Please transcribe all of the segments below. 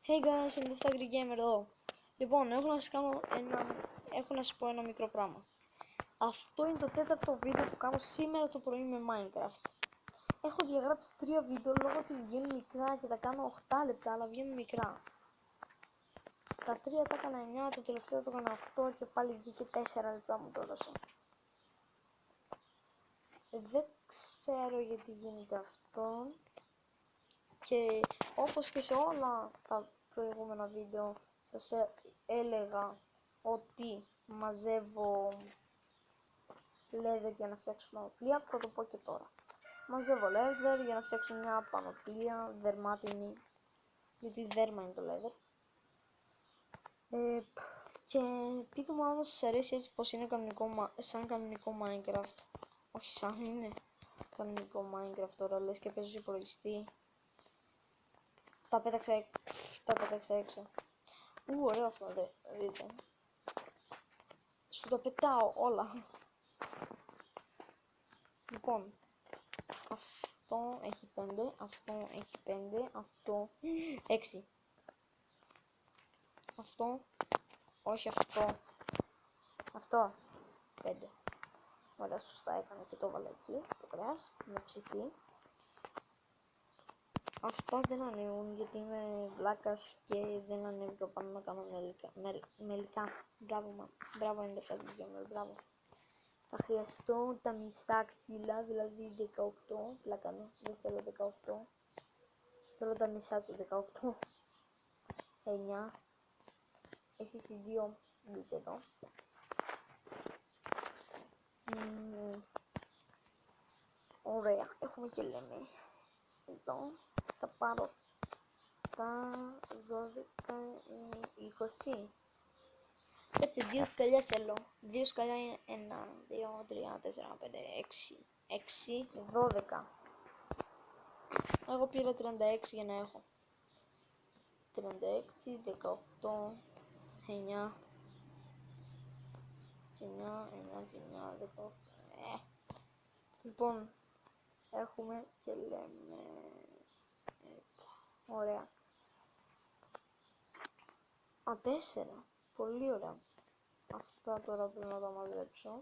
Hey guys, είναι το Stagger Gamer εδώ. Λοιπόν, έχω να σας πω ένα μικρό πράγμα. Αυτό είναι το τέταρτο βίντεο που κάνω σήμερα το πρωί με Minecraft. Έχω διαγράψει 3 βίντεο λόγω ότι βγαίνουν μικρά και τα κάνω 8 λεπτά, αλλά βγαίνουν μικρά. Τα 3 τα έκανα 9, το τελευταίο το έκανα 8 και πάλι βγήκε 4 λεπτά μου το έδωσε. Δεν ξέρω γιατί γίνεται αυτό. Και όπως και σε όλα τα προηγούμενα βίντεο σας έλεγα ότι μαζεύω leather για να φτιάξουμε πλοία, θα το πω και τώρα. Μαζεύω leather για να φτιάξω μια πανοπλία δερμάτινη, γιατί δέρμα είναι το leather. Και πείτε μου άμα σας αρέσει έτσι πως είναι σαν κανονικό Minecraft. Όχι σαν είναι κανονικό Minecraft τώρα, λες και παίζω υπολογιστή. Τα πέταξα έξω. Ωραίο αυτό, δείτε. Σου τα πετάω όλα. Λοιπόν, αυτό έχει 5, αυτό έχει 5, αυτό 6. Αυτό, όχι αυτό 5. Ωραία, σωστά έκανα και το βάλα εκεί, το κρέας, με ψυχή. Αυτά δεν ανέβουν γιατί είμαι βλάκας και δεν ανέβηκα πάνω να κάνω μελικά. Μπράβο είναι το Gamer, μπράβο. Θα χρειαστώ τα μισά ξύλα, δηλαδή 18, τι να κάνω, δεν θέλω 18. Θέλω τα μισά του 18. 9. Εσείς οι δύο μπείτε εδώ. Ωραία, έχουμε και λέμε. Εδώ θα πάρω τα 12, 20. Έτσι, 2 σκαλιά θέλω. 2 σκαλιά είναι 1, 2, 3, 4, 5, 6. 6, 12. Εγώ πήρα 36 για να έχω. 36, 18, 9. Και 9, 9 και 9, 18. Λοιπόν, έχουμε και λέμε. Ωραία. 4. Πολύ ωραία. Αυτά τώρα πρέπει να τα μαζέψω.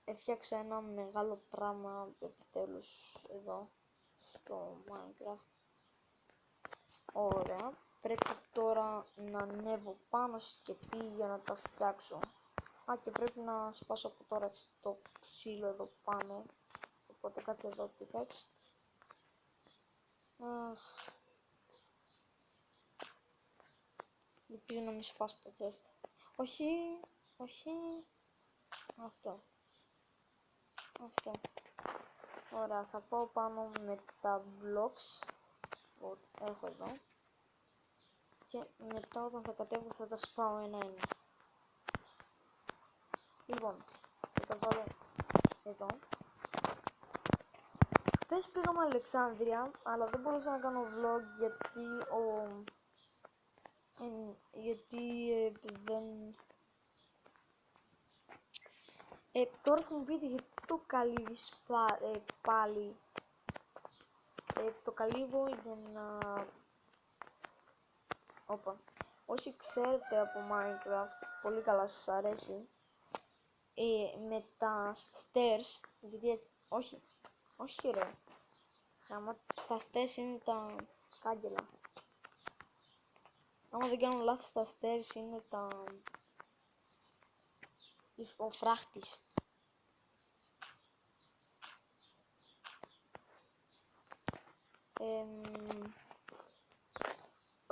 Έφτιαξα ένα μεγάλο πράγμα επιτέλους εδώ στο Minecraft. Ωραία. Πρέπει τώρα να ανέβω πάνω στη σκεπή για να τα φτιάξω. Και πρέπει να σπάσω από τώρα το ξύλο εδώ πάνω. Οπότε κάτσε εδώ pickaxe. Ελπίζω να μην σπάσω το chest. Όχι, όχι. Αυτό. Ωραία, θα πάω πάνω με τα blocks που έχω εδώ. Και μετά όταν θα κατέβω θα τα σπάω ένα-ένα. Λοιπόν, θα τα βάλω εδώ. Χθες πήγαμε Αλεξάνδρεια, αλλά δεν μπορούσα να κάνω vlog γιατί δεν... τώρα θα μου πείτε γιατί το καλύβεις πάλι. Το καλύβω για να... Όσοι ξέρετε από Minecraft, πολύ καλά σας αρέσει. Με τα stairs, γιατί... Όχι ρε. Τα stairs είναι τα κάγκελα. Άμα δεν κάνω λάθος, τα stairs είναι ο φράχτης.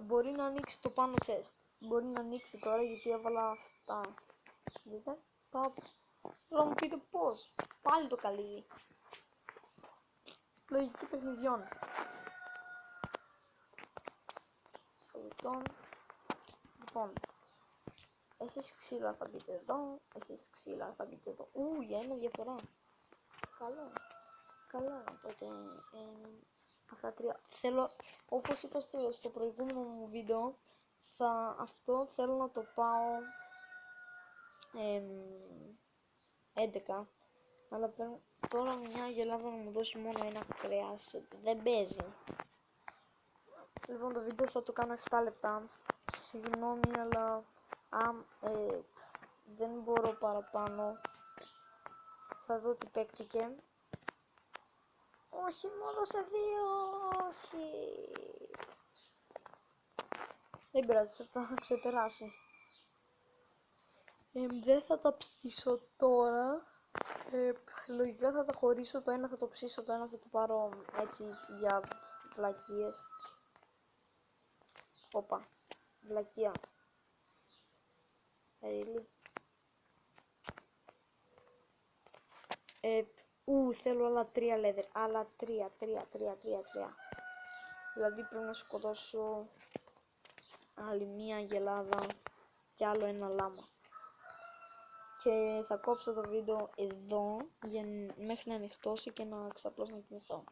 Μπορεί να ανοίξει το πάνω chest. Μπορεί να ανοίξει τώρα γιατί έβαλα αυτά. Δείτε. Τώρα μου πείτε πώς. Πάλι το καλύβει. Λογική παιχνιδιών. Λοιπόν. Εσείς ξύλα θα μπείτε εδώ. Εσείς ξύλα θα μπείτε εδώ. Για ένα διαφορά. Καλά. Τότε αυτά 3. Θέλω, όπως είπα στο προηγούμενο μου βίντεο, αυτό θέλω να το πάω 11. Αλλά τώρα μια γελάδα να μου δώσει μόνο ένα κρέας. Δεν παίζει. Λοιπόν, το βίντεο θα το κάνω 7 λεπτά. Συγγνώμη, αλλά δεν μπορώ παραπάνω. Θα δω τι παίκτηκε. Όχι, μόνο σε 2, όχι. Δεν πειράζει, θα ξεπεράσει. Δεν θα τα ψήσω τώρα. Λογικά θα τα χωρίσω, το ένα θα το ψήσω, το ένα θα το πάρω έτσι για βλακίες. Όπα, βλακεία. Really. Θέλω άλλα 3 leather, άλλα 3. Δηλαδή πρέπει να σκοτώσω άλλη μία αγελάδα και άλλο ένα λάμα. Και θα κόψω το βίντεο εδώ μέχρι να ανοιχτώσει και να ξαπλώσω να κοιμηθώ.